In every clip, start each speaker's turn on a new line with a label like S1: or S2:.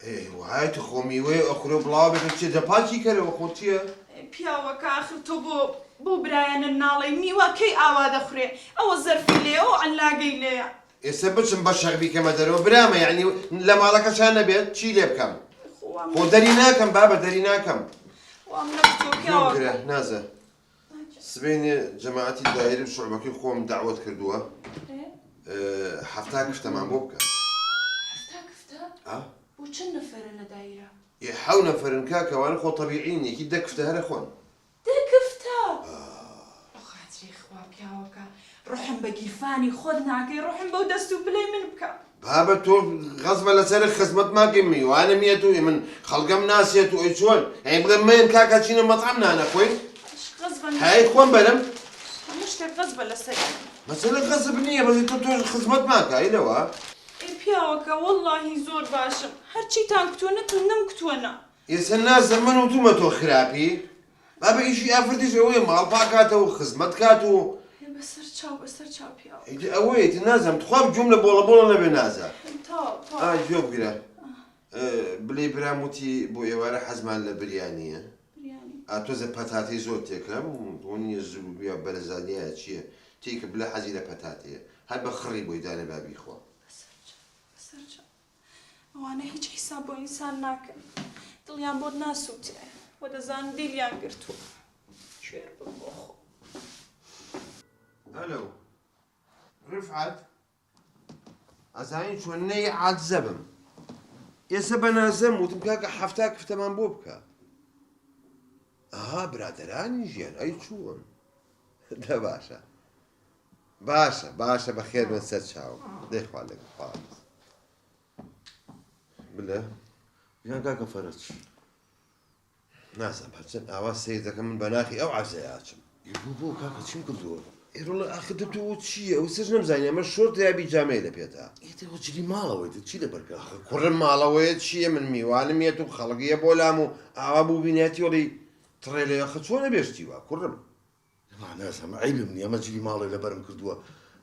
S1: ايوه هاي تخومي وي اخرو بلابك تشي دباچی کرے وخوتیه
S2: پیاوەکە آخر تۆ بۆ برایەنە ناڵێ میوە کەی ئاوا دەخورێ ئەوە زەرفی لێیە و عەلاگەی لێیە
S1: ئێستا بچم بە شەغبی کەمە دەرەوە برامە یعنی لە ماڵەکەشان نەبێت چی لێ بکەم خۆ دەری ناکەم بابە دەری ناکەم
S2: وام نەکتۆ پیاوەکە
S1: نازە سبەینێ جەماعەتی دایرە شوعبەکەی خۆم داوەت کردووە هەفتا کفتەمان بۆ بکە
S2: هەفتا کفتە؟ بۆ چەند نەفەرە لە دایرە؟
S1: حەو نەفەرن کاکەوانە خۆ تەبیعین یەکی دە کفتە هەرە خۆن
S2: دە کفتە؟ خاتری خوا پیاوەکە ڕۆحم بە گیرفانی خۆت ناکەی ڕۆحم بەو دەست و بلەی من بکە
S1: بابە تۆ غەزبە لەسەر خزمەت ماکەی میوانە میێت و من خەڵگەم ناسێت و ئەی چۆن ئەی بڵێ من کاکە چینە مەطعەم نانەخۆی هەی خۆم بەرم
S2: هەموو شتێک غەزبە لەسەری
S1: مەسەلە غەزب نییە بەڵێ تۆ خزمەت ماکە لەوە
S2: ئەی پیاوەکە وەڵڵاهی زۆر باشم هەرچیتان کتووە تو نەمکتووەنە
S1: ئێستا نازە من وتومە تۆ خراپی بابە ئیشی ئافرەتیش ئەوەیە ماڵ پاکاتەوە خزمەت کات و
S2: بەسەر چاو پیاوە
S1: ئەوەیەتی نازەم تخوا بجوم لە بۆڵە بۆڵە نەبێ نازە گوێ بگرە بلێ برام وتی بۆ ئێوارە حەزمان لە بریانیە تۆزە پەتاتی زۆر تێکرام بۆ نییە زوو بەرەزانیە چییە تێکە بلە حەزی لە پەتاتەیە هەر بە خڕی بۆی دانە بابی خۆ
S2: ئەوانە هیچ حیساب بۆ ئینسان ناکەن دڵیان بۆت ناسووتێ وە دەزانن دیلیان گرتووە کوێر بۆ خۆ
S1: ئەلۆ ڕفعەت ئەزانین چۆن نەی عاجزە بم ئێستا بە نازەم وتم کاکە هەفتا کفتەمان بۆ بکە ئاها برادەرانی ژیان ئەی چوون دە باشە باشە بەخێر بن سەر چاوم دەیخوا لەگەڵ خواڵ بلێ
S3: ژیان کاکە فەرەج
S1: نازم هەرچەند ئاوا سیر دەکەم من بە ناخی ئەو عەرزەیە
S3: بۆ کاکە چیم کردووە
S1: ئێرۆڵە ئاخر دەتەوە چییە ئەو سەر نەمزانانی ئەمە شۆرت یابی جامەی لە پێتا
S3: ئێتەوە جلی ماڵەوەیت چی لەبەرکە
S1: کوڕم ماڵەوەیە چییە من میوانم یێت و خەڵگیە بۆ لام و ئاوا بوو بینێتی وەڵی تڕێ لێ خە چۆن نەبێشتیوە کوڕم
S3: نازانم عیبم نییە ئەمە جلی ماڵی لەبەرم کردووە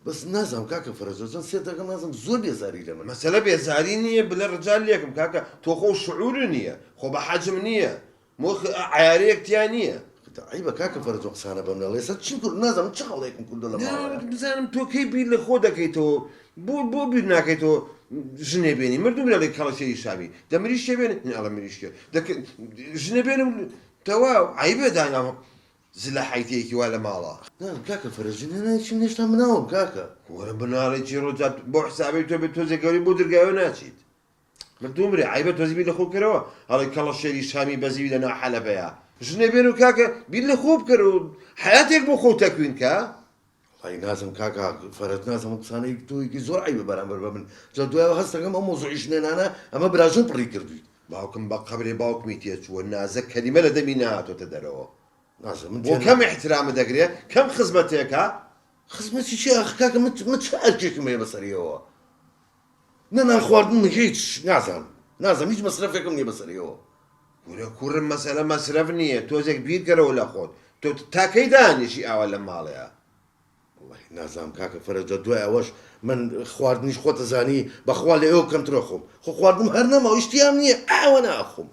S3: بەس نازانم کاکە فەرەجۆ سێ دەکەم نازانم زۆر بێزاری لە من
S1: مەسەلە بێزاری نییە بلە ڕجال لێکم کاکە تۆ خۆ شعور نییە خۆ بە حەجم نییە مۆخ عیارەیەکتیان نییە
S3: عیبە کاکە فەرەجۆ قسانە بەم لەڵێ سەر چی کرد نازانم چ هەڵەیەکم کردو لە ماڵەوە
S1: بزانم تۆ کەی بیر لە خۆ دەکەیتەوە بۆ بیر ناکەیتەوە ژنێ بێنی مردوم لە لێ کەڵەسێری شاوی دەمریشتێ بێن ئەڵە مریشتێ ژنە بێنم تەواو عیبە دانام زلە حیتەیەکی وا لە ماڵە
S3: کاکە فەرەجی چیم نێشتا مناوم کاکە
S1: وەرە بناڵێکی ڕۆجات بۆ حسابی تۆ بێت تۆزێک گەوری بۆ دەرگاوە ناچیت مردوم برێ عیبە تۆزی بیر لە خۆ بکەرەوە هەڵی کەڵەشێری شامی بەزیوی لە ناو حەلەبەیە ژنێ بێن و کاکە بیر لە خۆ بکەر و حیاتێک بۆ خۆ تەکوین کە
S3: وڵی نازم کاکە فەرەج نازم قسانەی تۆیەکی زۆر عیبە بەرامبەر بە من جا دوایەوە هەست دەکەم ئەو مۆزوعی ژنێنانە ئەمە براژن پڕی کردوویت
S1: باوکم بە قەبرێ باوکمی تێچووە نازە کەلیمە لە دەمی نهاتۆتە دەرەوە
S3: نازم
S1: بۆ کەم احترامە دەگرێ کەم خزمەتێکە
S3: خزمەتی چی ئەخ کاکە من چه ئەرکێکم هەیە بەسەریەوە نەنان خواردن هیچ نازم هیچ مەسرەفێکم نییە بەسەریەوە
S1: وەرە کوڕم مەسەلە مەسرەف نییە تۆزێک بیر کەرەوە لە خۆت تۆ تاکەی دانیشی ئاوا لە ماڵەیە
S3: نازام کاکە فەرەجە دوای ئەوەش من خواردنیش خۆتە زانی بەخوا لە ئێوە کەمترە خۆم خۆ خواردنم هەر نەما ئیشتیام نییە ئاوە ناخۆم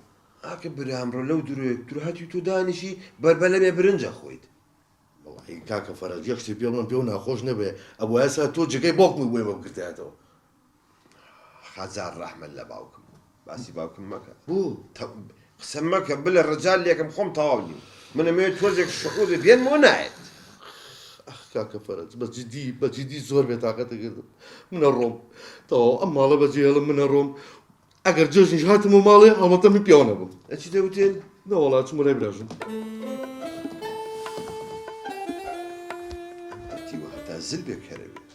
S1: ئاکە برامڕۆ لەو درۆیەک درهاتی تۆ دانیشی بەربە لەمێ برنجە خۆیت
S3: وڵی کاکە فەرەج یەک شتی پێ بڵم پێ و ناخۆش نەبێ ئەوە ئێستا تۆ جگەی باوکمی بۆیمە بگرتایەتەوە
S1: هەزار ڕەحمەت لە باوکم باسی باوکم مەکە
S3: بوو
S1: قسە مەکە بلە ڕجال لێکم خۆم تەواو نیم من ئەمەوێت تۆزێک شعوری بێن بۆ نایێت
S3: کاکە فەرەج بەجددی زۆر بێتاقەتە کردم منە ڕۆم تەواو ئەم ماڵە بەجێ هێڵم منە ڕۆم ئەگەر جێژنیش هاتم و ماڵێ هەڵمەتەمی پیاوە نەبووم
S1: ئەچی دەوتێن
S3: نەوەڵات چم لای براژم
S1: هەتا زل بێ کەرەوێ